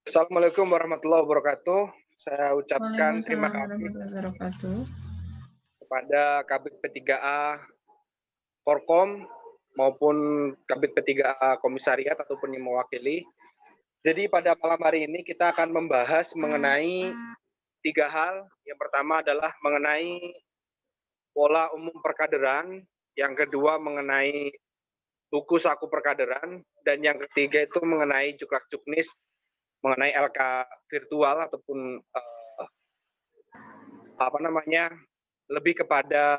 Assalamualaikum warahmatullahi wabarakatuh. Saya ucapkan terima Waalaikumsalam kasih warahmatullahi wabarakatuh. kepada Kabid P3A Korkom maupun Kabid P3A Komisariat ataupun yang mewakili. Jadi pada malam hari ini kita akan membahas mengenai 3 hal. Yang pertama adalah mengenai pola umum perkaderan, yang kedua mengenai buku saku perkaderan, dan yang ketiga itu mengenai juklak-juknis mengenai LK virtual ataupun lebih kepada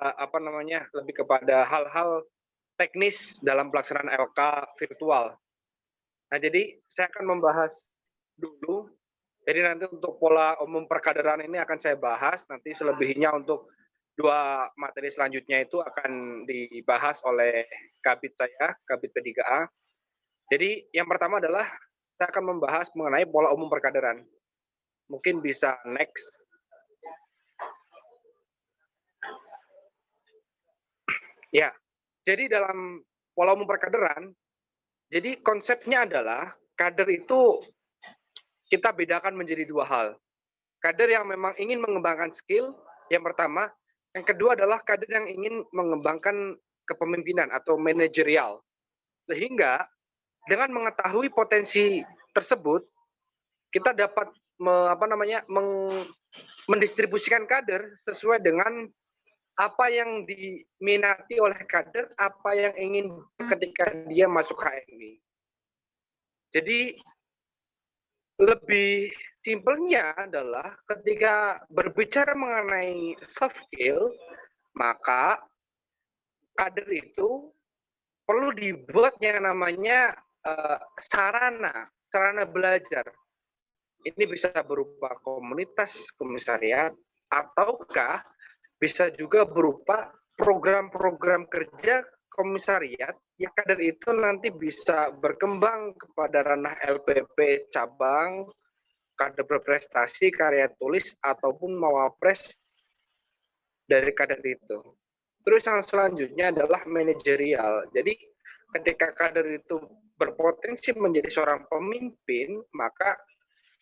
hal-hal teknis dalam pelaksanaan LK virtual. Nah, jadi saya akan membahas dulu. Jadi nanti untuk pola umum perkaderan ini akan saya bahas. Nanti selebihnya untuk 2 materi selanjutnya itu akan dibahas oleh Kabid saya, Kabid P3A. Jadi yang pertama adalah saya akan membahas mengenai pola umum perkaderan. Mungkin bisa next. Ya, jadi dalam pola umum perkaderan, jadi konsepnya adalah kader itu kita bedakan menjadi 2 hal. Kader yang memang ingin mengembangkan skill, yang pertama. Yang kedua adalah kader yang ingin mengembangkan kepemimpinan atau manajerial. Sehingga dengan mengetahui potensi tersebut, kita dapat mendistribusikan kader sesuai dengan apa yang diminati oleh kader, apa yang ingin ketika dia masuk HMI. Jadi lebih simpelnya adalah ketika berbicara mengenai soft skill, maka kader itu perlu dibuat yang namanya sarana belajar. Ini bisa berupa komunitas komisariat, ataukah bisa juga berupa program-program kerja komisariat yang kader itu nanti bisa berkembang kepada ranah LPP cabang, kader berprestasi, karya tulis, ataupun mawapres dari kader itu. Terus yang selanjutnya adalah manajerial. Jadi ketika kader itu berpotensi menjadi seorang pemimpin, maka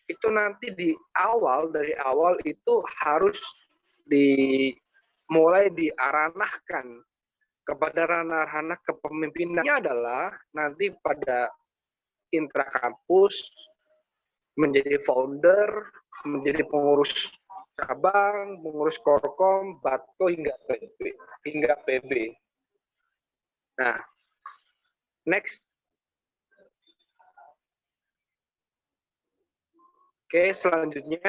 itu nanti dari awal itu harus mulai diaranahkan kepada ranah-ranah kepemimpinannya adalah nanti pada intrakampus, menjadi founder, menjadi pengurus cabang, pengurus korkom, batko hingga PB. Nah, next. Oke, selanjutnya.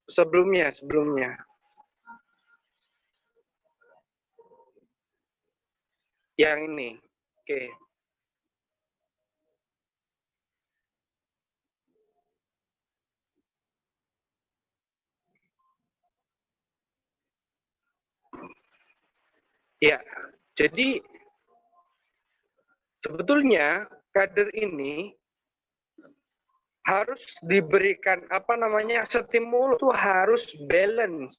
Sebelumnya. Yang ini. Oke. Ya, jadi sebetulnya kader ini harus diberikan stimulus itu harus balance,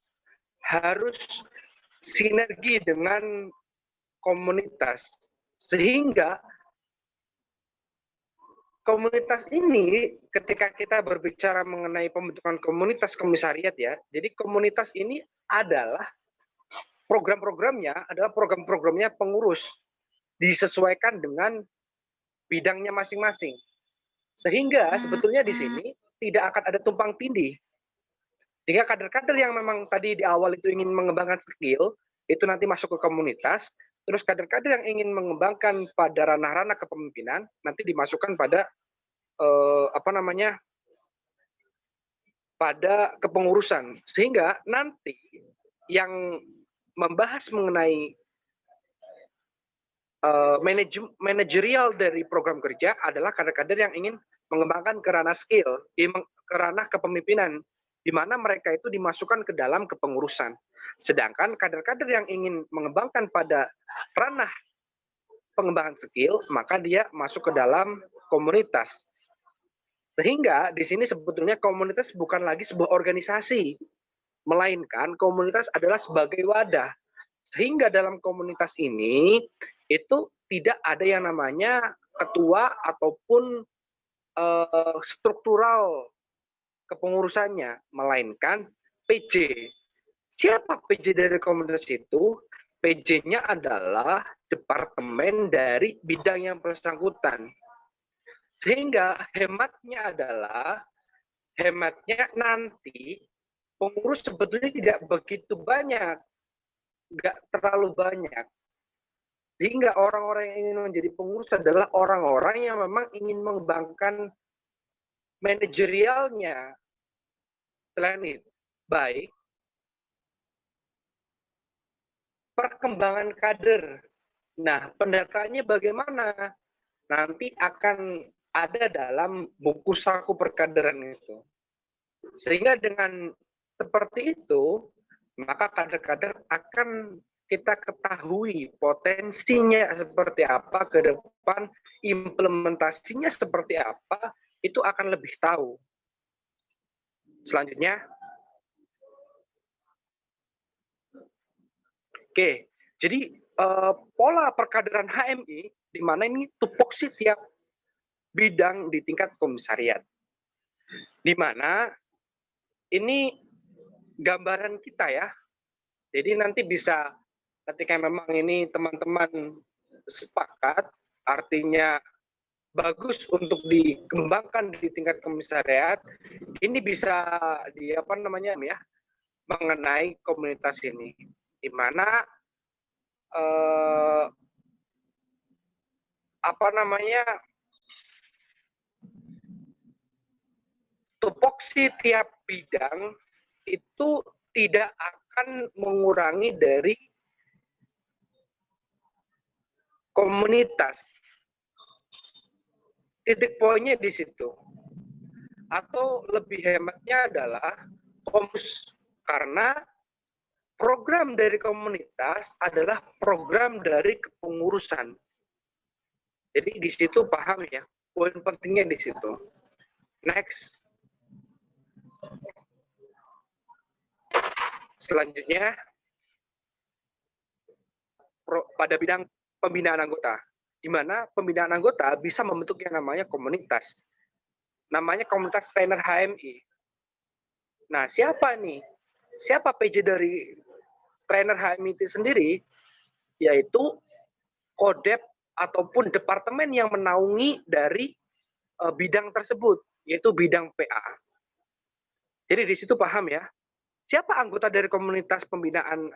harus sinergi dengan komunitas, sehingga komunitas ini ketika kita berbicara mengenai pembentukan komunitas komisariat ya, jadi komunitas ini adalah program-programnya pengurus, disesuaikan dengan bidangnya masing-masing. Sehingga sebetulnya di sini tidak akan ada tumpang tindih. Jika kader-kader yang memang tadi di awal itu ingin mengembangkan skill, itu nanti masuk ke komunitas, terus kader-kader yang ingin mengembangkan pada ranah-ranah kepemimpinan, nanti dimasukkan pada pada kepengurusan. Sehingga nanti yang membahas mengenai manajerial dari program kerja adalah kader-kader yang ingin mengembangkan ke ranah skill, ke ranah kepemimpinan, di mana mereka itu dimasukkan ke dalam kepengurusan. Sedangkan kader-kader yang ingin mengembangkan pada ranah pengembangan skill, maka dia masuk ke dalam komunitas. Sehingga di sini sebetulnya komunitas bukan lagi sebuah organisasi, melainkan komunitas adalah sebagai wadah, Sehingga dalam komunitas ini itu tidak ada yang namanya ketua ataupun struktural kepengurusannya, melainkan PJ. Siapa PJ dari komunitas itu? PJ-nya adalah departemen dari bidang yang bersangkutan. Sehingga hematnya nanti pengurus sebetulnya tidak begitu banyak, nggak terlalu banyak. Sehingga orang-orang yang ingin menjadi pengurus adalah orang-orang yang memang ingin mengembangkan manajerialnya. Selain itu, baik perkembangan kader. Nah, pendataannya bagaimana? Nanti akan ada dalam buku saku perkaderan itu. Sehingga dengan seperti itu, maka kader-kader akan kita ketahui potensinya seperti apa ke depan, implementasinya seperti apa, itu akan lebih tahu. Selanjutnya, oke, jadi pola perkaderan HMI, di mana ini tupoksi tiap bidang di tingkat komisariat. Di mana ini gambaran kita ya. Jadi nanti bisa ketika memang ini teman-teman sepakat, artinya bagus untuk dikembangkan di tingkat komisariat, ini bisa di apa namanya ya, mengenai komunitas ini, di mana apa namanya tupoksi tiap bidang itu tidak akan mengurangi dari komunitas. Titik poinnya di situ. Atau lebih hematnya adalah komus, karena program dari komunitas adalah program dari kepengurusan. Jadi di situ paham ya, poin pentingnya di situ. Next. Selanjutnya, pada bidang pembinaan anggota, di mana pembinaan anggota bisa membentuk yang namanya komunitas. Namanya komunitas trainer HMI. Nah, siapa nih? Siapa PJ dari trainer HMI itu sendiri? Yaitu Kodep ataupun departemen yang menaungi dari bidang tersebut, yaitu bidang PA. Jadi di situ paham ya, siapa anggota dari komunitas pembinaan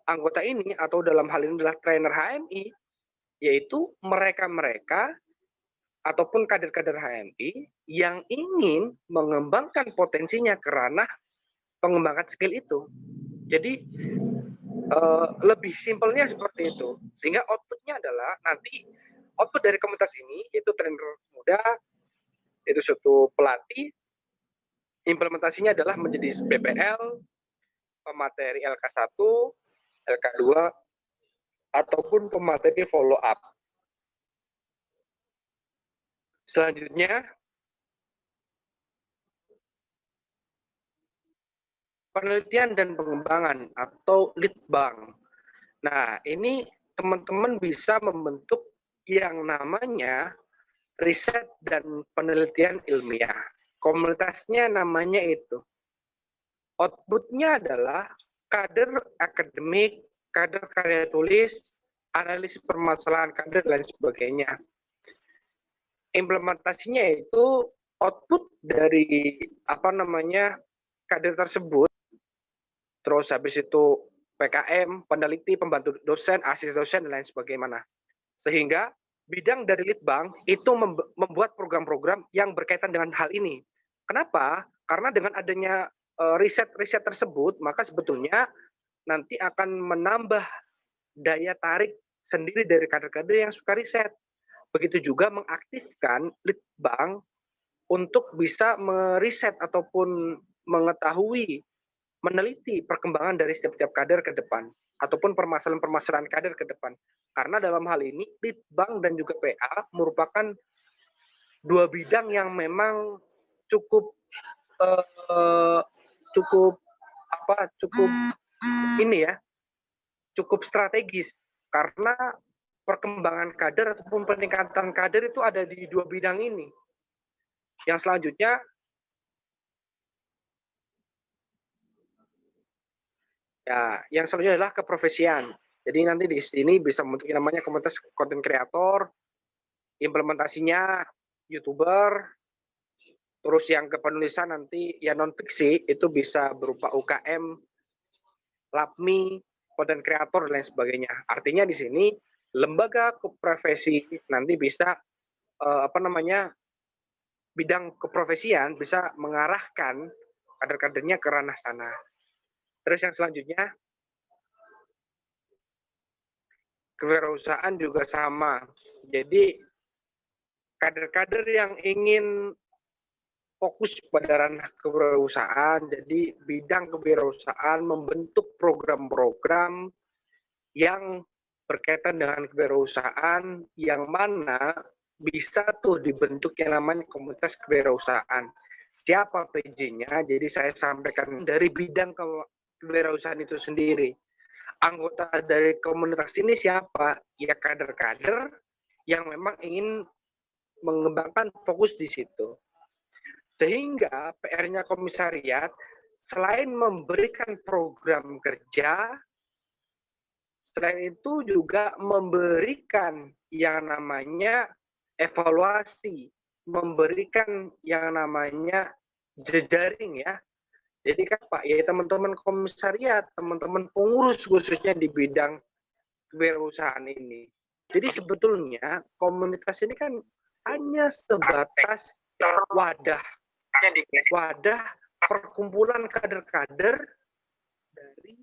anggota ini, atau dalam hal ini adalah trainer HMI, yaitu mereka-mereka ataupun kader-kader HMI yang ingin mengembangkan potensinya ke ranah pengembangan skill itu. Jadi lebih simpelnya seperti itu. Sehingga outputnya adalah nanti output dari komunitas ini, yaitu trainer muda, yaitu suatu pelatih, implementasinya adalah menjadi BPL, pemateri LK1, LK2, ataupun pemateri follow up. Selanjutnya, penelitian dan pengembangan atau litbang. Nah, ini teman-teman bisa membentuk yang namanya riset dan penelitian ilmiah. Komunitasnya namanya itu. Outputnya adalah kader akademik, kader karya tulis, analisis permasalahan kader, dan sebagainya. Implementasinya itu output dari apa namanya kader tersebut, terus habis itu PKM, peneliti, pembantu dosen, asisten dosen, dan lain sebagainya. Sehingga bidang dari Litbang itu membuat program-program yang berkaitan dengan hal ini. Kenapa? Karena dengan adanya riset-riset tersebut, maka sebetulnya nanti akan menambah daya tarik sendiri dari kader-kader yang suka riset. Begitu juga mengaktifkan Litbang untuk bisa meriset ataupun mengetahui, meneliti perkembangan dari setiap kader ke depan, ataupun permasalahan-permasalahan kader ke depan. Karena dalam hal ini, Litbang dan juga PA merupakan dua bidang yang memang cukup cukup ini ya, cukup strategis karena perkembangan kader ataupun peningkatan kader itu ada di dua bidang ini. Yang selanjutnya adalah keprofesian. Jadi nanti di sini bisa membentuk yang namanya komunitas konten kreator, implementasinya YouTuber, terus yang kepenulisan nanti ya non fiksi itu bisa berupa UKM, LAPMI, konten kreator dan lain sebagainya. Artinya di sini lembaga profesi nanti bisa bidang keprofesian bisa mengarahkan kader-kadernya ke ranah sana. Terus yang selanjutnya kewirausahaan juga sama. Jadi kader-kader yang ingin fokus pada ranah kewirausahaan, jadi bidang kewirausahaan membentuk program-program yang berkaitan dengan kewirausahaan yang mana bisa tuh dibentuk yang namanya komunitas kewirausahaan. Siapa PJ-nya? Jadi saya sampaikan dari bidang kewirausahaan itu sendiri. Anggota dari komunitas ini siapa? Ya kader-kader yang memang ingin mengembangkan fokus di situ. Sehingga PR-nya komisariat selain memberikan program kerja, selain itu juga memberikan yang namanya evaluasi, memberikan yang namanya jejaring ya. Jadi kan Pak, ya teman-teman komisariat, teman-teman pengurus khususnya di bidang kewirausahaan ini. Jadi sebetulnya komunitas ini kan hanya sebatas wadah perkumpulan kader-kader dari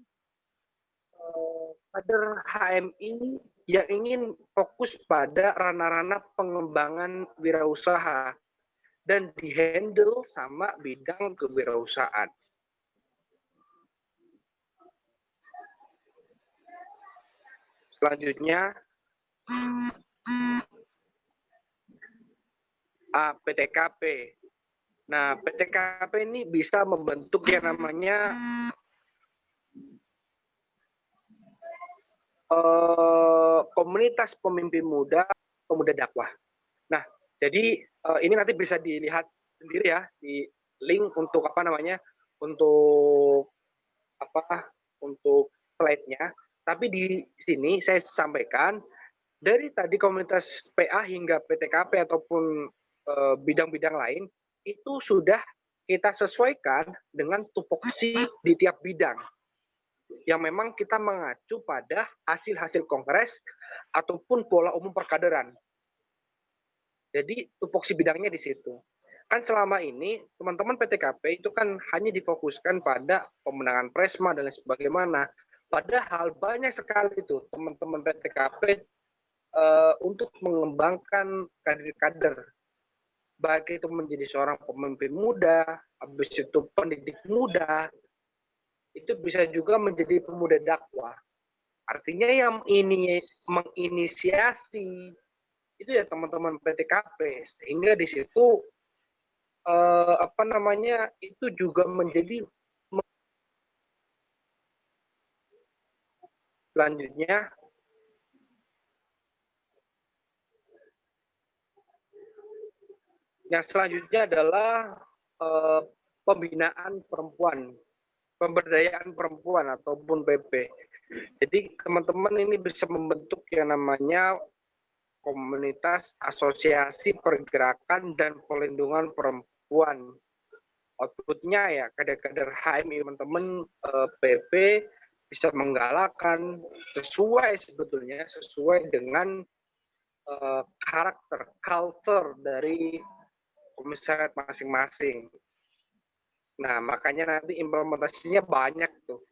kader HMI yang ingin fokus pada ranah-ranah pengembangan wirausaha dan dihandle sama bidang kewirausahaan. Selanjutnya PTKP. Nah, PTKP ini bisa membentuk yang namanya komunitas pemimpin muda, pemuda dakwah. Nah, jadi ini nanti bisa dilihat sendiri ya di link untuk untuk slide-nya. Tapi di sini saya sampaikan dari tadi komunitas PA hingga PTKP ataupun bidang-bidang lain itu sudah kita sesuaikan dengan tupoksi di tiap bidang yang memang kita mengacu pada hasil-hasil kongres ataupun pola umum perkaderan. Jadi tupoksi bidangnya di situ. Kan selama ini teman-teman PTKP itu kan hanya difokuskan pada pemenangan Presma dan lain sebagainya. Padahal banyak sekali itu teman-teman PTKP untuk mengembangkan kader-kader, baik itu menjadi seorang pemimpin muda, habis itu pendidik muda, itu bisa juga menjadi pemuda dakwah. Artinya yang ini menginisiasi itu ya teman-teman PTKP, sehingga di situ itu juga menjadi selanjutnya yang selanjutnya adalah pembinaan perempuan, pemberdayaan perempuan ataupun PP. Jadi teman-teman ini bisa membentuk yang namanya komunitas asosiasi pergerakan dan pelindungan perempuan. Outputnya ya kader-kader HMI teman-teman PP bisa menggalakkan sesuai dengan karakter, culture dari komisariat masing-masing. Nah, makanya nanti implementasinya banyak tuh.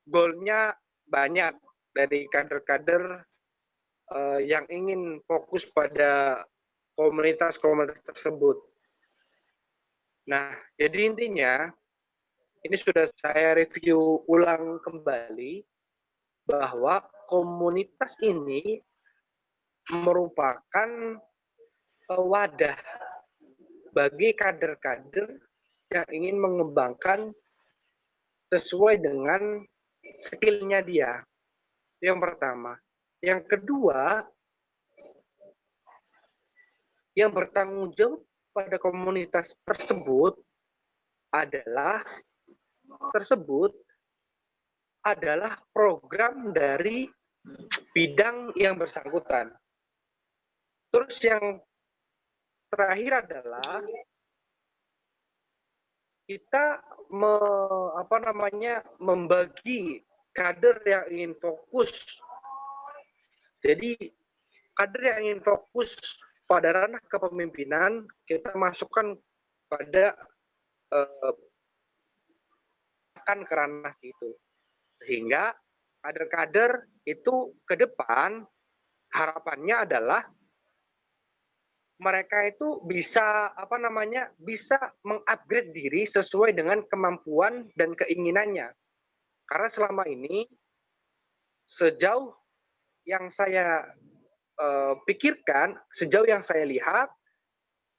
Goalnya banyak dari kader-kader yang ingin fokus pada komunitas-komunitas tersebut. Nah, jadi intinya ini sudah saya review ulang kembali bahwa komunitas ini merupakan wadah bagi kader-kader yang ingin mengembangkan sesuai dengan skill-nya dia. yang pertama. Yang kedua, yang bertanggung jawab pada komunitas tersebut adalah program dari bidang yang bersangkutan. Terus yang terakhir adalah kita membagi kader yang ingin fokus. Jadi kader yang ingin fokus pada ranah kepemimpinan kita masukkan pada ke ranah itu, sehingga kader-kader itu ke depan harapannya adalah mereka itu bisa bisa mengupgrade diri sesuai dengan kemampuan dan keinginannya. Karena selama ini sejauh yang saya pikirkan, sejauh yang saya lihat,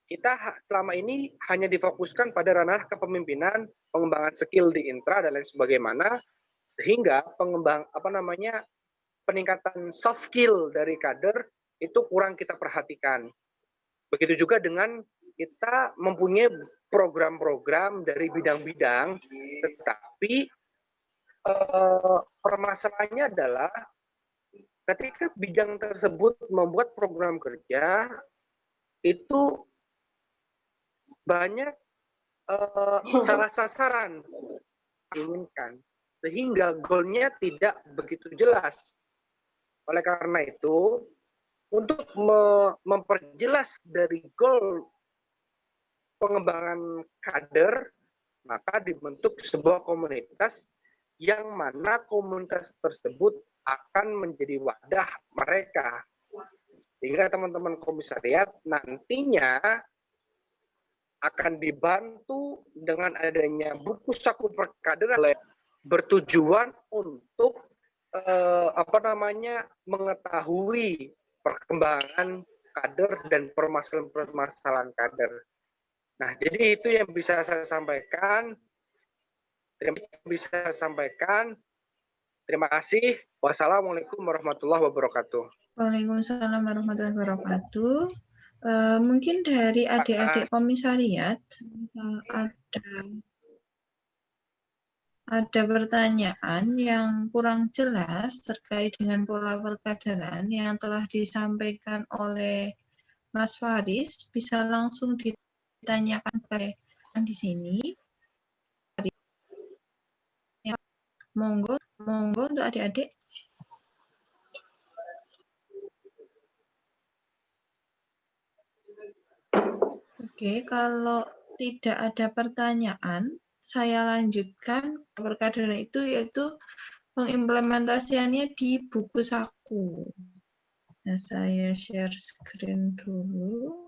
kita selama ini hanya difokuskan pada ranah kepemimpinan, pengembangan skill di intra dan lain sebagaimana, sehingga peningkatan soft skill dari kader itu kurang kita perhatikan. Begitu juga dengan kita mempunyai program-program dari bidang-bidang, tetapi permasalahannya adalah ketika bidang tersebut membuat program kerja, itu banyak salah sasaran inginkan, sehingga goalnya tidak begitu jelas. Oleh karena itu, untuk memperjelas dari goal pengembangan kader, maka dibentuk sebuah komunitas yang mana komunitas tersebut akan menjadi wadah mereka. Sehingga teman-teman komisariat nantinya akan dibantu dengan adanya buku saku perkaderan bertujuan untuk mengetahui perkembangan kader dan permasalahan-permasalahan kader. Nah, jadi itu yang bisa saya sampaikan. Terima kasih. Wassalamualaikum warahmatullahi wabarakatuh. Waalaikumsalam warahmatullahi wabarakatuh. Mungkin dari adik-adik komisariat ada pertanyaan yang kurang jelas terkait dengan pola perkaderan yang telah disampaikan oleh Mas Faris, bisa langsung ditanyakan ke di sini. Monggo untuk adik-adik. Oke, kalau tidak ada pertanyaan, saya lanjutkan. Perkaderan itu yaitu pengimplementasiannya di buku saku. Nah, saya share screen dulu.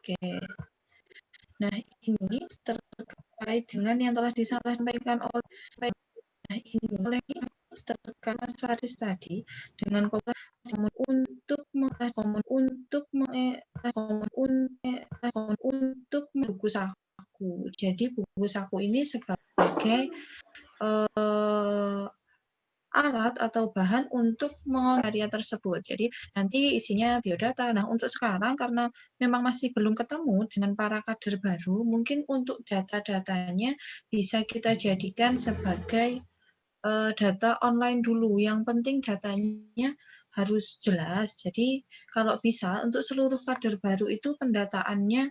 Oke. Nah, ini terkait dengan yang telah disampaikan oleh terkait Mas Faris tadi dengan untuk buku saku. Jadi buku saku ini sebagai alat atau bahan untuk mengolah tersebut. Jadi nanti isinya biodata. Nah, untuk sekarang karena memang masih belum ketemu dengan para kader baru, mungkin untuk data-datanya bisa kita jadikan sebagai data online dulu. Yang penting datanya harus jelas. Jadi kalau bisa untuk seluruh kader baru itu pendataannya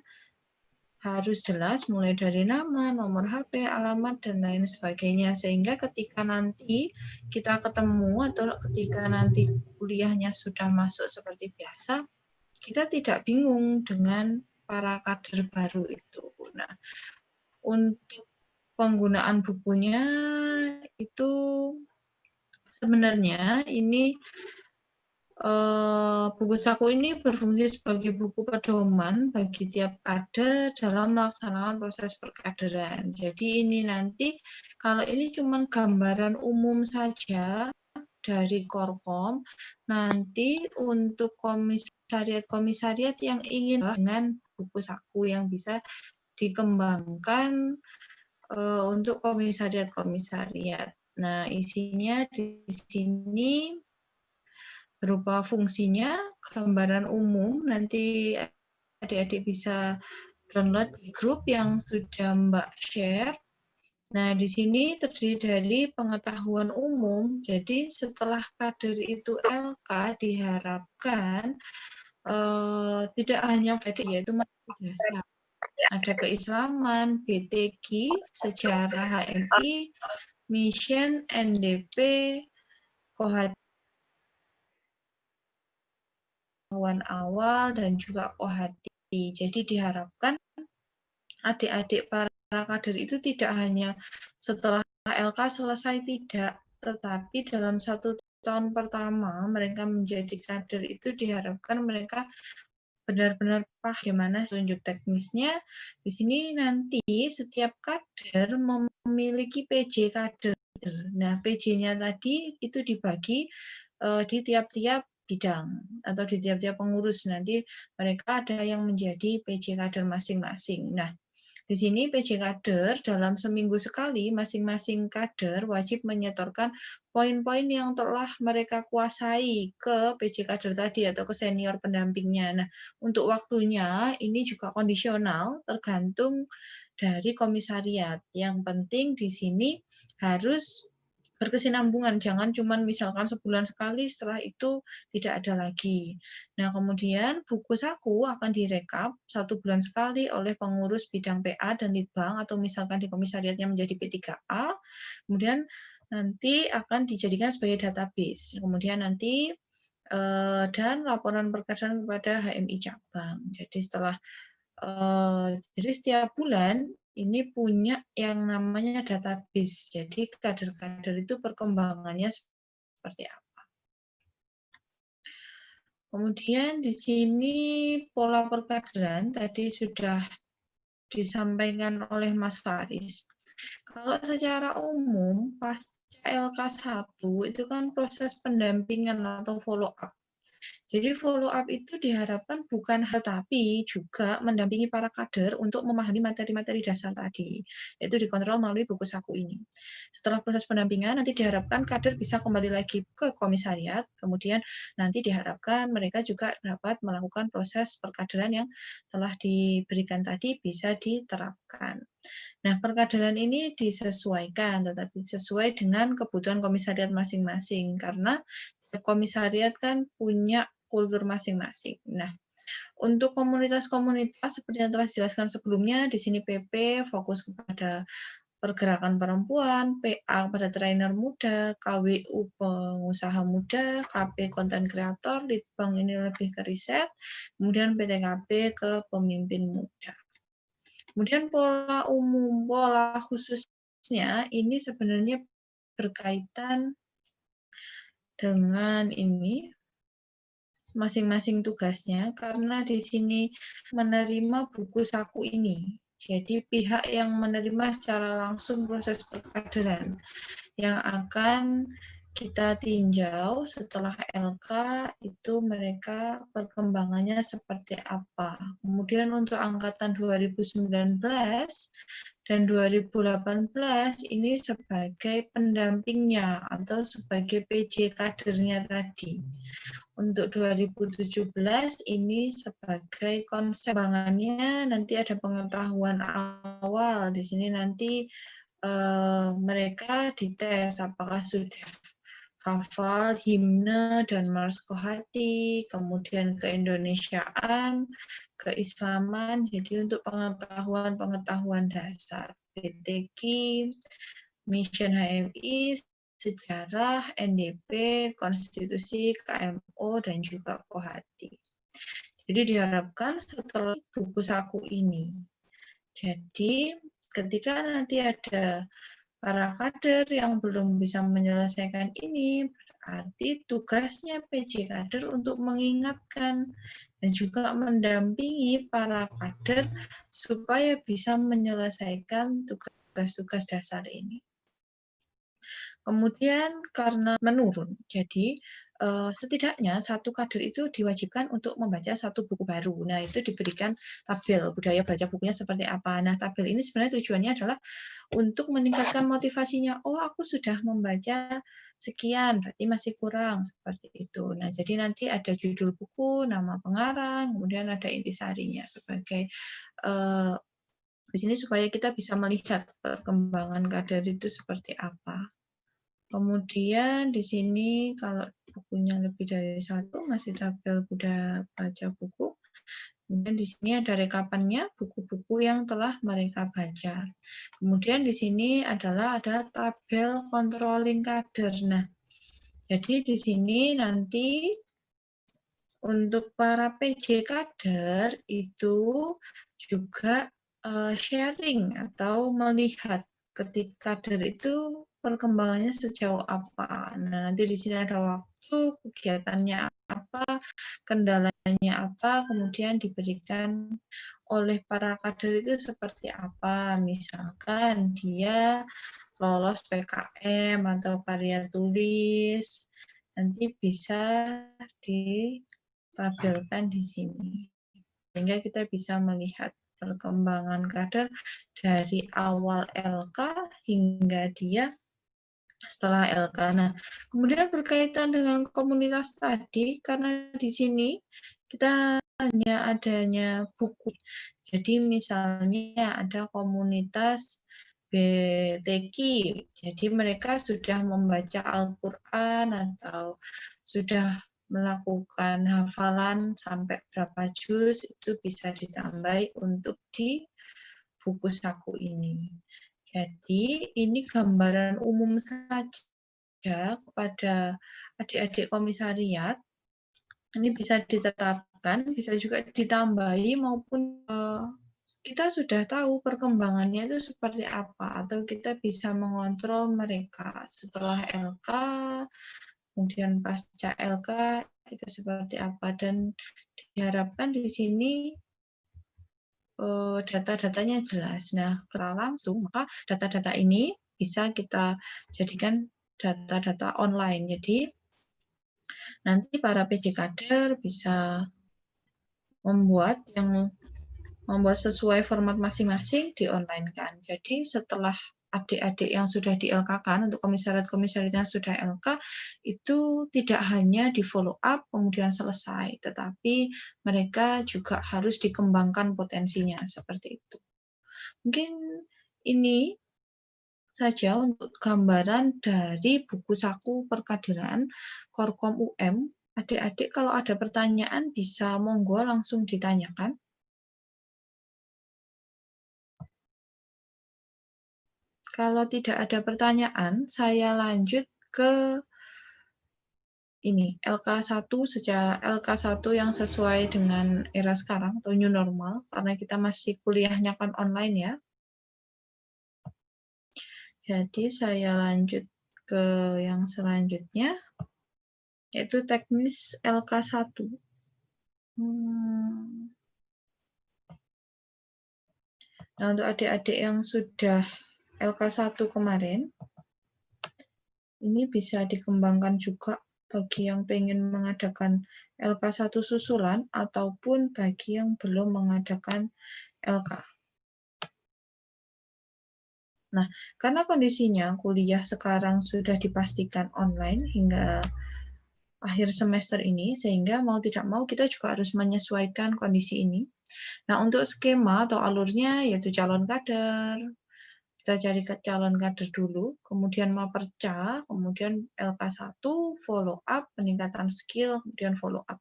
harus jelas mulai dari nama, nomor HP, alamat, dan lain sebagainya. Sehingga ketika nanti kita ketemu atau ketika nanti kuliahnya sudah masuk seperti biasa, kita tidak bingung dengan para kader baru itu. Nah, untuk penggunaan bukunya itu sebenarnya ini buku saku ini berfungsi sebagai buku pedoman bagi tiap kader dalam melaksanakan proses perkaderan. Jadi ini nanti, kalau ini cuma gambaran umum saja dari Korkom, nanti untuk komisariat-komisariat yang ingin dengan buku saku yang bisa dikembangkan untuk komisariat-komisariat. Nah, isinya di sini berupa fungsinya, gambaran umum, nanti adik-adik bisa download di grup yang sudah Mbak share. Nah, di sini terdiri dari pengetahuan umum, jadi setelah kader itu LK diharapkan tidak hanya yaitu materi dasar. Ada keislaman, BTG, sejarah HMI, mission, NDP, Kohati awal, dan juga Kohati. Jadi diharapkan adik-adik para kader itu tidak hanya setelah LK selesai tidak, tetapi dalam 1 tahun pertama mereka menjadi kader itu diharapkan mereka benar-benar paham bagaimana tunjuk teknisnya. Di sini nanti setiap kader memiliki PJ kader. Nah, PJ-nya tadi itu dibagi di tiap-tiap bidang atau di tiap-tiap pengurus. Nanti mereka ada yang menjadi PJ kader masing-masing. Nah, di sini PJ kader dalam seminggu sekali masing-masing kader wajib menyetorkan poin-poin yang telah mereka kuasai ke PJ kader tadi atau ke senior pendampingnya. Nah, untuk waktunya ini juga kondisional tergantung dari komisariat. Yang penting di sini harus berkesinambungan, jangan cuma misalkan sebulan sekali, setelah itu tidak ada lagi. Nah, kemudian buku saku akan direkap 1 bulan sekali oleh pengurus bidang PA dan Litbang, atau misalkan di komisariatnya menjadi P3A, kemudian nanti akan dijadikan sebagai database. Kemudian nanti dan laporan perkaderan kepada HMI cabang. Jadi jadi setiap bulan ini punya yang namanya database. Jadi kader-kader itu perkembangannya seperti apa. Kemudian di sini pola perkaderan tadi sudah disampaikan oleh Mas Faris. Kalau secara umum pasca LK1 itu kan proses pendampingan atau follow up. Jadi follow up itu diharapkan bukan tetapi juga mendampingi para kader untuk memahami materi-materi dasar tadi, yaitu dikontrol melalui buku saku ini. Setelah proses pendampingan, nanti diharapkan kader bisa kembali lagi ke komisariat, kemudian nanti diharapkan mereka juga dapat melakukan proses perkaderan yang telah diberikan tadi bisa diterapkan. Nah, perkaderan ini disesuaikan, tetapi sesuai dengan kebutuhan komisariat masing-masing, karena komisariat kan punya kultur masing-masing. Nah, untuk komunitas-komunitas seperti yang telah dijelaskan sebelumnya, di sini PP fokus kepada pergerakan perempuan, PA pada trainer muda, KWU pengusaha muda, KP konten kreator, Litbang ini lebih ke riset, kemudian PTKP ke pemimpin muda. Kemudian pola umum, pola khususnya ini sebenarnya berkaitan dengan ini masing-masing tugasnya, karena di sini menerima buku saku ini. Jadi pihak yang menerima secara langsung proses perkaderan yang akan kita tinjau setelah LK itu mereka perkembangannya seperti apa. Kemudian untuk angkatan 2019 dan 2018 ini sebagai pendampingnya atau sebagai PJ kadernya tadi. Untuk 2017 ini sebagai konsep pengembangannya nanti ada pengetahuan awal. Di sini nanti mereka dites apakah sudah hafal himne dan Mars Kohati, kemudian keindonesiaan, keislaman, jadi untuk pengetahuan dasar, BTG, mission HMI, sejarah, NDP, konstitusi, KMO, dan juga Kohati. Jadi diharapkan setelah buku saku ini. Jadi ketika nanti ada para kader yang belum bisa menyelesaikan ini, berarti tugasnya PJ Kader untuk mengingatkan dan juga mendampingi para kader supaya bisa menyelesaikan tugas-tugas dasar ini. Kemudian karena menurun, jadi setidaknya satu kader itu diwajibkan untuk membaca satu buku baru. Nah, itu diberikan tabel budaya baca bukunya seperti apa. Nah, tabel ini sebenarnya tujuannya adalah untuk meningkatkan motivasinya. Oh, aku sudah membaca sekian, berarti masih kurang, seperti itu. Nah, jadi nanti ada judul buku, nama pengarang, kemudian ada intisarinya sebagai di sini supaya kita bisa melihat perkembangan kader itu seperti apa. Kemudian di sini kalau bukunya lebih dari satu, masih tabel budaya baca buku. Kemudian di sini ada rekapannya buku-buku yang telah mereka baca. Kemudian di sini adalah ada tabel controlling kader. Nah, jadi di sini nanti untuk para PJ kader itu juga sharing atau melihat ketika kader itu perkembangannya sejauh apa. Nah, nanti di sini ada waktu, kegiatannya apa, kendalanya apa, kemudian diberikan oleh para kader itu seperti apa. Misalkan dia lolos PKM atau karya tulis, nanti bisa ditampilkan di sini. Sehingga kita bisa melihat perkembangan kader dari awal LK hingga dia setelah LK. Nah, kemudian berkaitan dengan komunitas tadi, karena di sini kita hanya adanya buku. Jadi misalnya ada komunitas BTQ, jadi mereka sudah membaca Al-Quran atau sudah melakukan hafalan sampai berapa juz, itu bisa ditambahi untuk di buku saku ini. Jadi ini gambaran umum saja kepada adik-adik komisariat. Ini bisa diterapkan, bisa juga ditambahi maupun kita sudah tahu perkembangannya itu seperti apa, atau kita bisa mengontrol mereka setelah LK, kemudian pasca LK itu seperti apa, dan diharapkan di sini data-datanya jelas. Nah, kalau langsung, maka data-data ini bisa kita jadikan data-data online. Jadi, nanti para PJ Kader bisa membuat sesuai format masing-masing di online kan. Jadi, setelah adik-adik yang sudah di LK kan, untuk komisariat-komisariat yang sudah LK, itu tidak hanya di follow up kemudian selesai, tetapi mereka juga harus dikembangkan potensinya, seperti itu. Mungkin ini saja untuk gambaran dari buku saku perkaderan Korkom UM. Adik-adik kalau ada pertanyaan bisa monggo langsung ditanyakan. Kalau tidak ada pertanyaan, saya lanjut ke ini LK1 LK1 yang sesuai dengan era sekarang atau new normal, karena kita masih kuliahnya kan online ya. Jadi saya lanjut ke yang selanjutnya, yaitu teknis LK1. Nah, untuk adik-adik yang sudah LK1 kemarin, ini bisa dikembangkan juga bagi yang pengen mengadakan LK1 susulan ataupun bagi yang belum mengadakan LK. Nah, karena kondisinya kuliah sekarang sudah dipastikan online hingga akhir semester ini, sehingga mau tidak mau kita juga harus menyesuaikan kondisi ini. Nah, untuk skema atau alurnya yaitu calon kader, kita cari calon kader dulu, kemudian Maperca, kemudian LK1, follow up, peningkatan skill, kemudian follow up.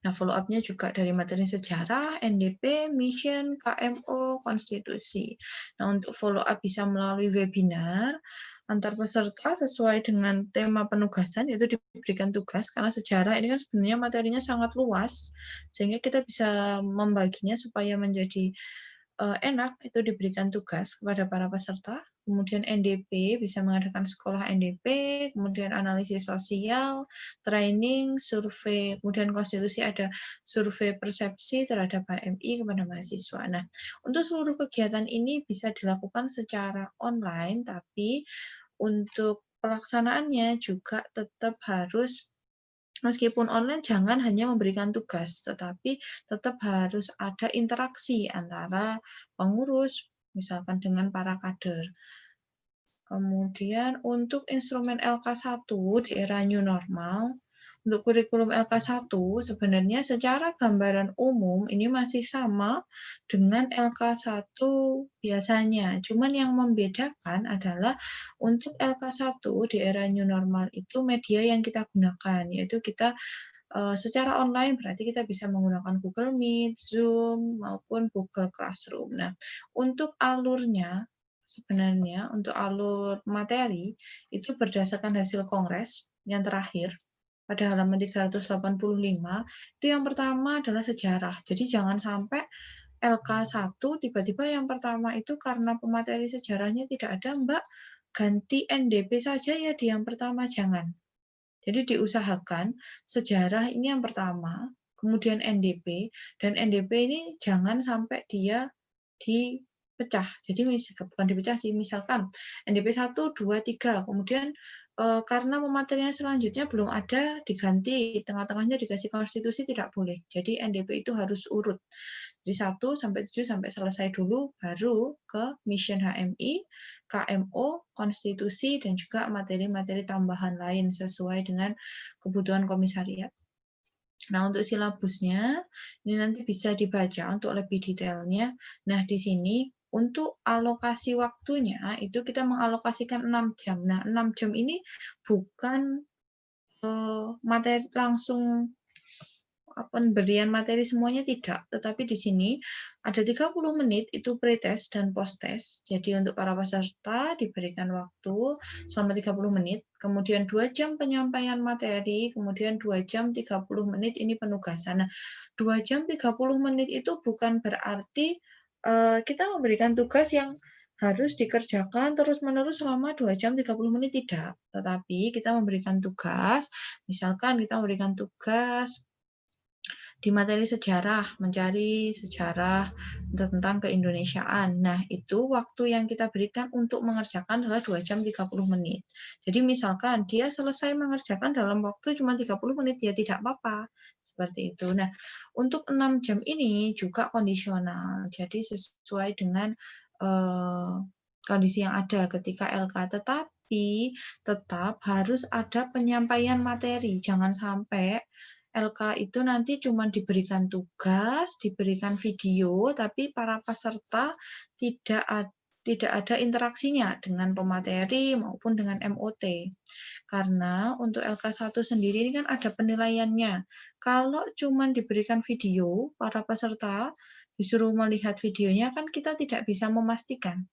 Nah, follow up-nya juga dari materi sejarah, NDP, mission, KMO, konstitusi. Nah, untuk follow up bisa melalui webinar, antar peserta sesuai dengan tema penugasan, yaitu diberikan tugas, karena sejarah ini kan sebenarnya materinya sangat luas, sehingga kita bisa membaginya supaya menjadi enak, itu diberikan tugas kepada para peserta, kemudian NDP bisa mengadakan sekolah NDP, kemudian analisis sosial, training, survei, kemudian konstitusi ada survei persepsi terhadap HMI kepada mahasiswa. Nah, untuk seluruh kegiatan ini bisa dilakukan secara online, tapi untuk pelaksanaannya juga tetap harus meskipun online jangan hanya memberikan tugas, tetapi tetap harus ada interaksi antara pengurus, misalkan dengan para kader. Kemudian untuk instrumen LK1 di era new normal, untuk kurikulum LK1 sebenarnya secara gambaran umum ini masih sama dengan LK1 biasanya. Cuman yang membedakan adalah untuk LK1 di era new normal itu media yang kita gunakan, yaitu kita secara online berarti kita bisa menggunakan Google Meet, Zoom, maupun Google Classroom. Nah, untuk alurnya sebenarnya untuk alur materi itu berdasarkan hasil kongres yang terakhir pada halaman 385 itu yang pertama adalah sejarah. Jadi jangan sampai LK1 tiba-tiba yang pertama itu karena pemateri sejarahnya tidak ada, Mbak, ganti NDP saja ya di yang pertama, jangan. Jadi diusahakan sejarah ini yang pertama, kemudian NDP, dan NDP ini jangan sampai dia dipecah. Jadi bukan dipecah sih, misalkan NDP 1, 2, 3, kemudian karena pematerian selanjutnya belum ada diganti, tengah-tengahnya dikasih konstitusi tidak boleh. Jadi NDP itu harus urut. Jadi 1 sampai 7 sampai selesai dulu, baru ke mission HMI, KMO, konstitusi, dan juga materi-materi tambahan lain sesuai dengan kebutuhan komisariat. Nah, untuk silabusnya, ini nanti bisa dibaca untuk lebih detailnya. Nah, di sini untuk alokasi waktunya, itu kita mengalokasikan 6 jam. Nah, 6 jam ini bukan materi langsung pemberian materi semuanya tidak, tetapi di sini ada 30 menit itu pretest dan post-test. Jadi untuk para peserta diberikan waktu selama 30 menit, kemudian 2 jam penyampaian materi, kemudian 2 jam 30 menit ini penugasan. Nah, 2 jam 30 menit itu bukan berarti kita memberikan tugas yang harus dikerjakan terus-menerus selama 2 jam 30 menit, tidak. Tetapi kita memberikan tugas, misalkan kita memberikan tugas di materi sejarah, mencari sejarah tentang keindonesiaan. Nah, itu waktu yang kita berikan untuk mengerjakan adalah 2 jam 30 menit. Jadi misalkan dia selesai mengerjakan dalam waktu cuma 30 menit, ya tidak apa-apa. Seperti itu. Nah, untuk 6 jam ini juga kondisional. Jadi sesuai dengan kondisi yang ada ketika LK. Tetapi tetap harus ada penyampaian materi. Jangan sampai LK itu nanti cuma diberikan tugas, diberikan video, tapi para peserta tidak ada interaksinya dengan pemateri maupun dengan MOT. Karena untuk LK1 sendiri ini kan ada penilaiannya. Kalau cuma diberikan video, para peserta disuruh melihat videonya, kan kita tidak bisa memastikan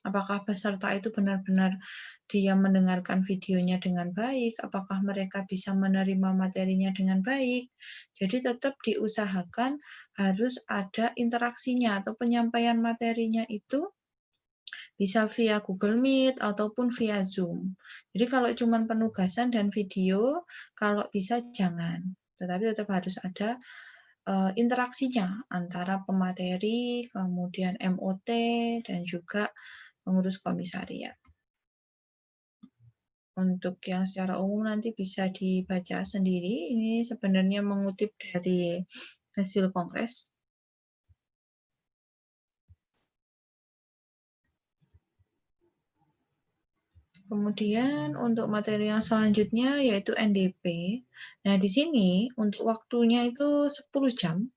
apakah peserta itu benar-benar dia mendengarkan videonya dengan baik, apakah mereka bisa menerima materinya dengan baik. Jadi tetap diusahakan harus ada interaksinya atau penyampaian materinya itu bisa via Google Meet ataupun via Zoom. Jadi kalau cuma penugasan dan video, kalau bisa jangan. Tetapi tetap harus ada interaksinya antara pemateri, kemudian MOT, dan juga pengurus komisariat. Untuk yang secara umum nanti bisa dibaca sendiri. Ini sebenarnya mengutip dari hasil kongres. Kemudian untuk materi yang selanjutnya yaitu NDP. Nah, di sini untuk waktunya itu 10 jam.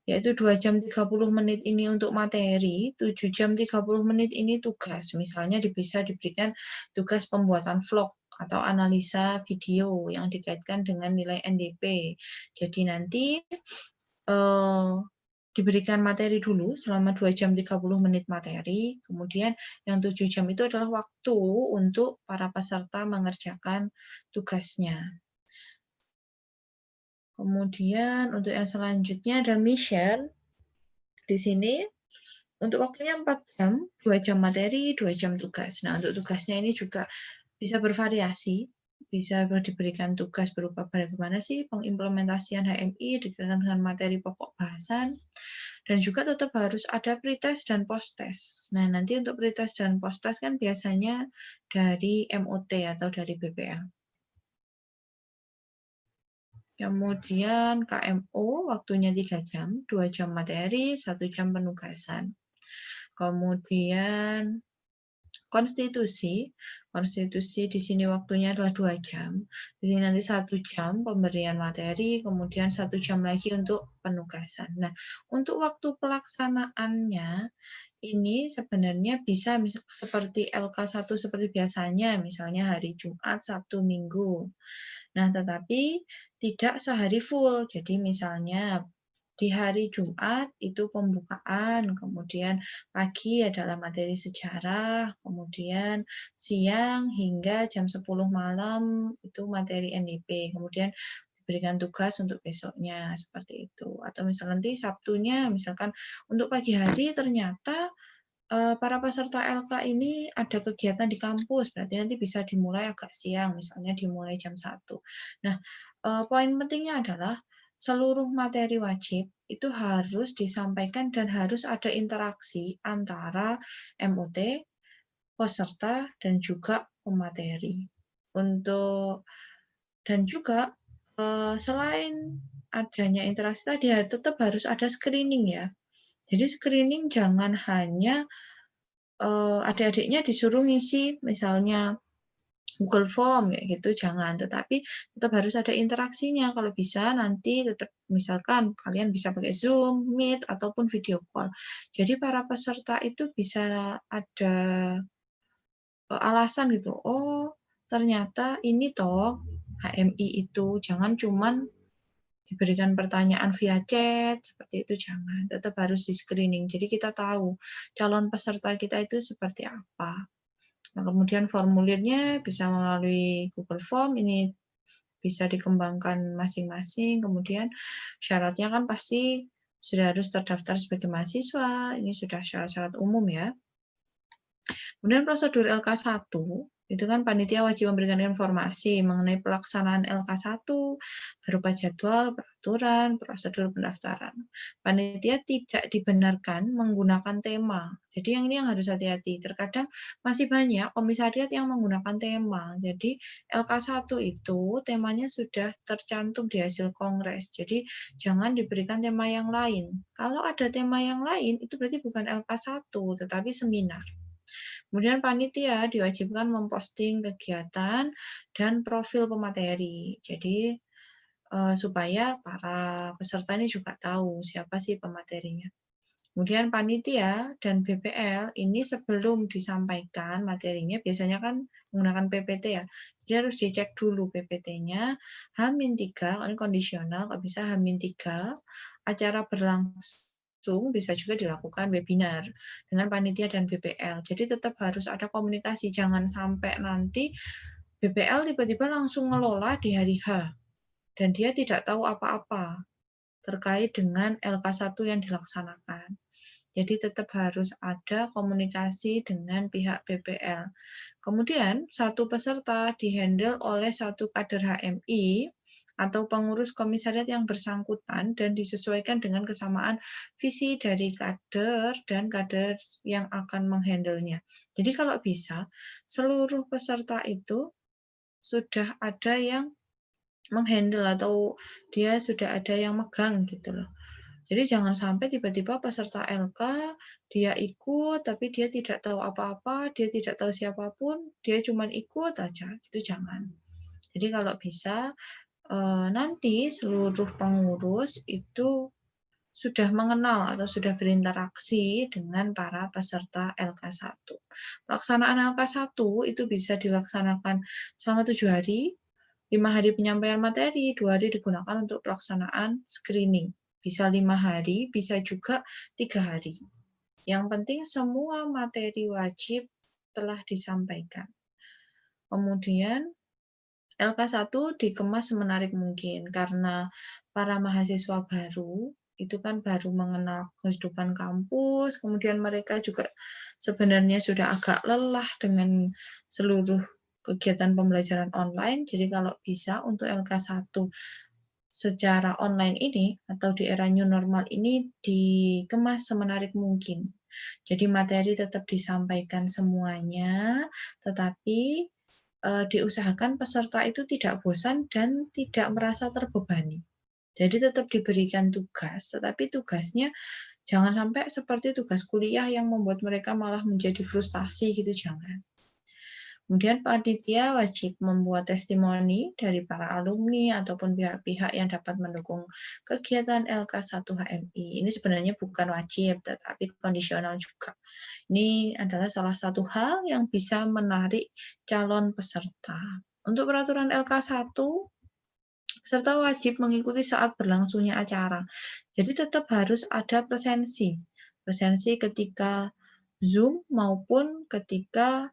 Yaitu 2 jam 30 menit ini untuk materi, 7 jam 30 menit ini tugas. Misalnya bisa diberikan tugas pembuatan vlog atau analisa video yang dikaitkan dengan nilai NDP. Jadi nanti diberikan materi dulu selama 2 jam 30 menit materi, kemudian yang 7 jam itu adalah waktu untuk para peserta mengerjakan tugasnya. Kemudian untuk yang selanjutnya ada mission. Di sini Untuk waktunya 4 jam, 2 jam materi, 2 jam tugas. Nah, untuk tugasnya ini juga bisa bervariasi, bisa diberikan tugas berupa bagaimana sih pengimplementasian HMI dengan materi pokok bahasan, dan juga tetap harus ada pretest dan posttest. Nah, nanti untuk pretest dan posttest kan biasanya dari MOT atau dari BPL. Kemudian KMO waktunya 3 jam, 2 jam materi, 1 jam penugasan. Kemudian konstitusi di sini waktunya adalah 2 jam. Di sini nanti 1 jam pemberian materi, kemudian 1 jam lagi untuk penugasan. Nah, untuk waktu pelaksanaannya ini sebenarnya bisa seperti LK1 seperti biasanya, misalnya hari Jumat, Sabtu, Minggu. Nah, tetapi tidak sehari full. Jadi misalnya di hari Jumat itu pembukaan, kemudian pagi adalah materi sejarah, kemudian siang hingga jam 10 malam itu materi NDP, kemudian diberikan tugas untuk besoknya, seperti itu. Atau misalnya nanti Sabtunya, misalkan untuk pagi hari ternyata para peserta LK ini ada kegiatan di kampus, berarti nanti bisa dimulai agak siang, misalnya dimulai jam 1. Nah, poin pentingnya adalah seluruh materi wajib itu harus disampaikan dan harus ada interaksi antara MOT, peserta, dan juga pemateri. Dan juga selain adanya interaksi tadi, tetap harus ada screening ya. Jadi screening jangan hanya adik-adiknya disuruh ngisi misalnya Google Form ya gitu, jangan, tetapi tetap harus ada interaksinya. Kalau bisa nanti tetap misalkan kalian bisa pakai Zoom, Meet ataupun video call. Jadi para peserta itu bisa ada alasan gitu. Oh, ternyata ini toh HMI itu, jangan cuman diberikan pertanyaan via chat, seperti itu jangan. Tetap harus di screening. Jadi kita tahu calon peserta kita itu seperti apa. Nah, kemudian formulirnya bisa melalui Google Form, ini bisa dikembangkan masing-masing. Kemudian syaratnya kan pasti sudah harus terdaftar sebagai mahasiswa, ini sudah syarat-syarat umum ya. Kemudian prosedur LK1, itu kan panitia wajib memberikan informasi mengenai pelaksanaan LK1 berupa jadwal, peraturan, prosedur pendaftaran. Panitia tidak dibenarkan menggunakan tema. Jadi ini yang harus hati-hati. Terkadang masih banyak komisariat yang menggunakan tema. Jadi LK1 itu temanya sudah tercantum di hasil kongres. Jadi jangan diberikan tema yang lain. Kalau ada tema yang lain, itu berarti bukan LK1, tetapi seminar. Kemudian panitia diwajibkan memposting kegiatan dan profil pemateri. Jadi supaya para peserta ini juga tahu siapa sih pematerinya. Kemudian panitia dan BPL ini sebelum disampaikan materinya biasanya kan menggunakan PPT ya. Jadi harus dicek dulu PPT-nya. H-3, ini kondisional, kalau bisa H-3, acara berlangsung bisa juga dilakukan webinar dengan panitia dan BPL. Jadi tetap harus ada komunikasi, jangan sampai nanti BPL tiba-tiba langsung ngelola di hari H dan dia tidak tahu apa-apa terkait dengan LK1 yang dilaksanakan. Jadi tetap harus ada komunikasi dengan pihak BPL. Kemudian satu peserta dihandle oleh satu kader HMI atau pengurus komisariat yang bersangkutan dan disesuaikan dengan kesamaan visi dari kader dan kader yang akan menghandle-nya. Jadi kalau bisa seluruh peserta itu sudah ada yang menghandle atau dia sudah ada yang megang gitu loh. Jadi jangan sampai tiba-tiba peserta LK dia ikut tapi dia tidak tahu apa-apa, dia tidak tahu siapapun, dia cuma ikut aja, itu jangan. Jadi kalau bisa nanti seluruh pengurus itu sudah mengenal atau sudah berinteraksi dengan para peserta LK1. Pelaksanaan LK1 itu bisa dilaksanakan selama 7 hari, 5 hari penyampaian materi, 2 hari digunakan untuk pelaksanaan screening. Bisa 5 hari, bisa juga 3 hari. Yang penting semua materi wajib telah disampaikan. Kemudian LK1 dikemas semenarik mungkin karena para mahasiswa baru itu kan baru mengenal kehidupan kampus, kemudian mereka juga sebenarnya sudah agak lelah dengan seluruh kegiatan pembelajaran online. Jadi kalau bisa untuk LK1 secara online ini atau di era new normal ini dikemas semenarik mungkin. Jadi materi tetap disampaikan semuanya, tetapi diusahakan peserta itu tidak bosan dan tidak merasa terbebani. Jadi tetap diberikan tugas, tetapi tugasnya jangan sampai seperti tugas kuliah yang membuat mereka malah menjadi frustasi gitu, jangan. Kemudian panitia wajib membuat testimoni dari para alumni ataupun pihak-pihak yang dapat mendukung kegiatan LK1HMI. Ini sebenarnya bukan wajib, tetapi kondisional juga. Ini adalah salah satu hal yang bisa menarik calon peserta. Untuk peraturan LK1, peserta wajib mengikuti saat berlangsungnya acara. Jadi tetap harus ada presensi. Presensi ketika Zoom maupun ketika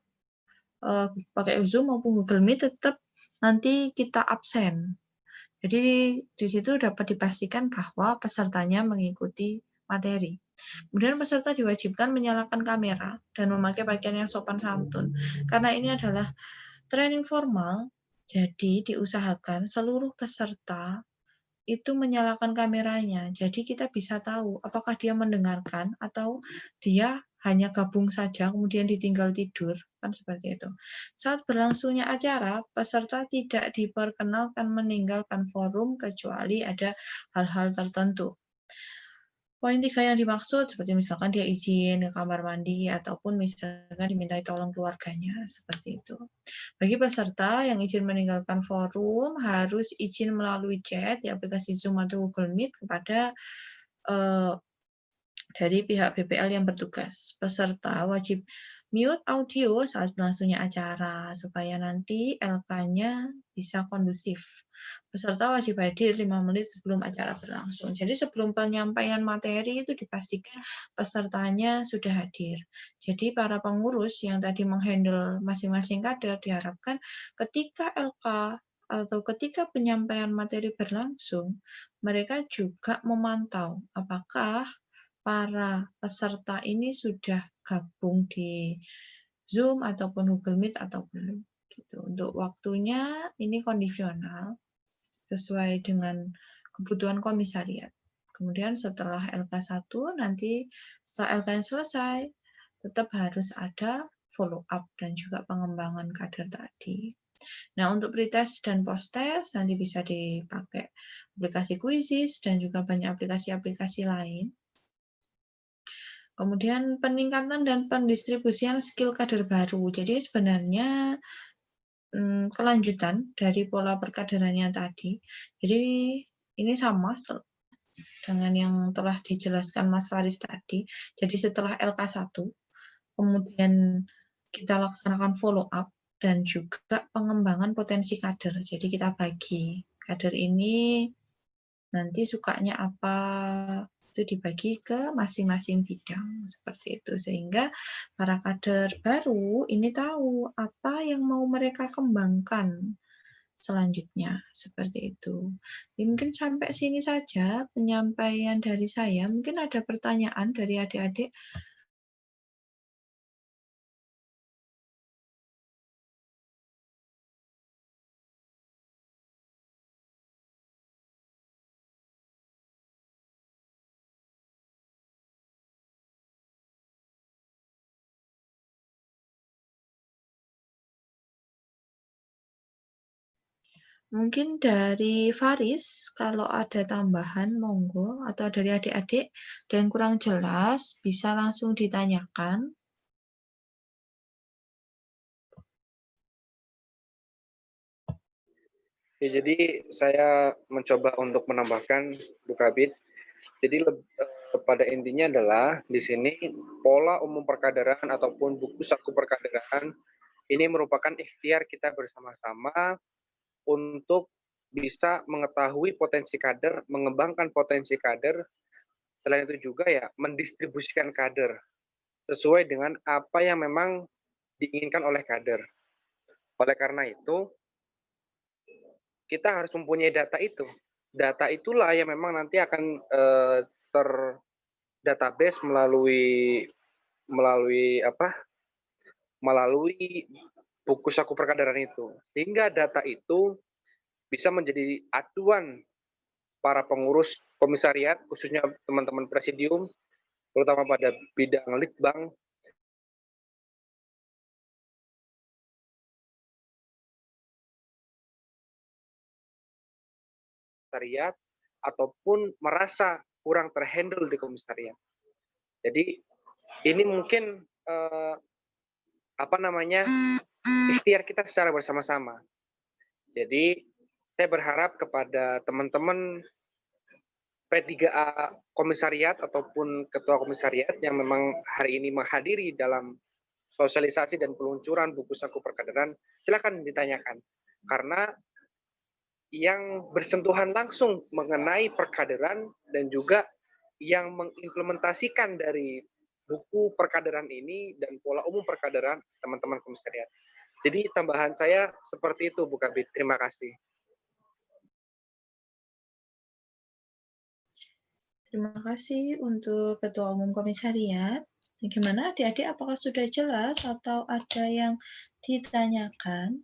pakai Zoom maupun Google Meet tetap nanti kita absen. Jadi di situ dapat dipastikan bahwa pesertanya mengikuti materi. Kemudian peserta diwajibkan menyalakan kamera dan memakai pakaian yang sopan santun. Karena ini adalah training formal, jadi diusahakan seluruh peserta itu menyalakan kameranya. Jadi kita bisa tahu apakah dia mendengarkan atau dia hanya gabung saja kemudian ditinggal tidur, kan seperti itu. Saat berlangsungnya acara, peserta tidak diperkenalkan meninggalkan forum kecuali ada hal-hal tertentu. Poin 3 yang dimaksud seperti misalkan dia izin ke kamar mandi ataupun misalkan dimintai tolong keluarganya, seperti itu. Bagi peserta yang izin meninggalkan forum harus izin melalui chat di aplikasi Zoom atau Google Meet kepada dari pihak BPL yang bertugas. Peserta wajib mute audio saat berlangsungnya acara supaya nanti LK-nya bisa kondusif. Peserta wajib hadir 5 menit sebelum acara berlangsung. Jadi sebelum penyampaian materi itu dipastikan pesertanya sudah hadir. Jadi para pengurus yang tadi menghandle masing-masing kader diharapkan ketika LK atau ketika penyampaian materi berlangsung, mereka juga memantau apakah para peserta ini sudah gabung di Zoom ataupun Google Meet atau belum. Gitu. Untuk waktunya ini kondisional sesuai dengan kebutuhan komisariat. Kemudian setelah LK1 nanti setelah LK selesai tetap harus ada follow up dan juga pengembangan kader tadi. Nah, untuk pretest dan post-test nanti bisa dipakai aplikasi Quizzes dan juga banyak aplikasi-aplikasi lain. Kemudian peningkatan dan pendistribusian skill kader baru. Jadi sebenarnya kelanjutan dari pola perkaderannya tadi. Jadi ini sama dengan yang telah dijelaskan Mas Faris tadi. Jadi setelah LK1, kemudian kita laksanakan follow up dan juga pengembangan potensi kader. Jadi kita bagi kader ini nanti sukanya apa, itu dibagi ke masing-masing bidang seperti itu sehingga para kader baru ini tahu apa yang mau mereka kembangkan selanjutnya seperti itu. Ya, mungkin sampai sini saja penyampaian dari saya. Mungkin ada pertanyaan dari adik-adik. Mungkin dari Faris, kalau ada tambahan, monggo. Atau dari adik-adik, dan kurang jelas, bisa langsung ditanyakan. Ya, jadi saya mencoba untuk menambahkan Bu Kabit. Jadi pada intinya adalah di sini pola umum perkaderan ataupun buku saku perkaderan ini merupakan ikhtiar kita bersama-sama untuk bisa mengetahui potensi kader, mengembangkan potensi kader, selain itu juga ya mendistribusikan kader sesuai dengan apa yang memang diinginkan oleh kader. Oleh karena itu, kita harus mempunyai data itu. Data itulah yang memang nanti akan database melalui buku saku perkaderan itu. Sehingga data itu bisa menjadi acuan para pengurus komisariat, khususnya teman-teman presidium, terutama pada bidang litbang, komisariat, ataupun merasa kurang terhandle di komisariat. Jadi ini mungkin ikhtiar kita secara bersama-sama. Jadi saya berharap kepada teman-teman P3A komisariat ataupun ketua komisariat yang memang hari ini menghadiri dalam sosialisasi dan peluncuran buku saku perkaderan, silakan ditanyakan. Karena yang bersentuhan langsung mengenai perkaderan dan juga yang mengimplementasikan dari buku perkaderan ini dan pola umum perkaderan teman-teman komisariat. Jadi tambahan saya seperti itu, Bu Kabid. Terima kasih. Terima kasih untuk Ketua Umum Komisariat. Bagaimana adik-adik, apakah sudah jelas atau ada yang ditanyakan?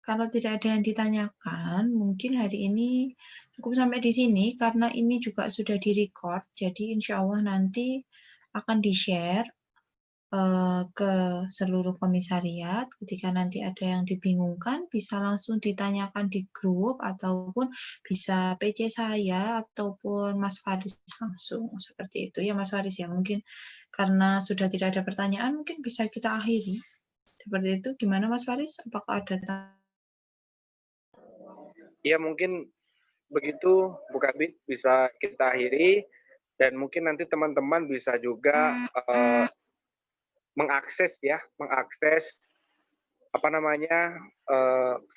Kalau tidak ada yang ditanyakan, mungkin hari ini cukup sampai di sini, karena ini juga sudah di-record, jadi insya Allah nanti akan di-share ke seluruh komisariat. Ketika nanti ada yang dibingungkan, bisa langsung ditanyakan di grup, ataupun bisa PC saya, ataupun Mas Faris langsung. Seperti itu ya Mas Faris ya, mungkin karena sudah tidak ada pertanyaan, mungkin bisa kita akhiri. Seperti itu, gimana Mas Faris? Apakah ada Ya mungkin begitu Bu Kabid, bisa kita akhiri dan mungkin nanti teman-teman bisa juga mengakses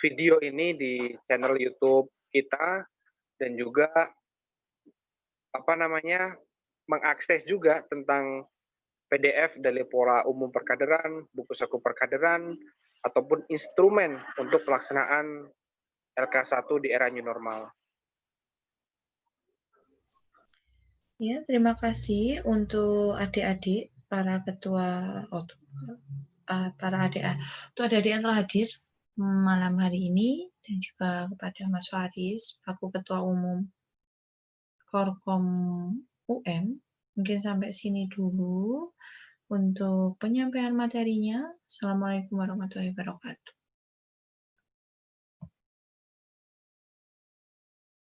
video ini di channel YouTube kita dan juga mengakses juga tentang PDF dari pola umum perkaderan, buku saku perkaderan, ataupun instrumen untuk pelaksanaan LK1 di era new normal. Ya, terima kasih untuk adik-adik, para ketua, para adik-adik yang telah hadir malam hari ini, dan juga kepada Mas Faris, selaku Ketua Umum Korkom UM. Mungkin sampai sini dulu untuk penyampaian materinya. Assalamualaikum warahmatullahi wabarakatuh.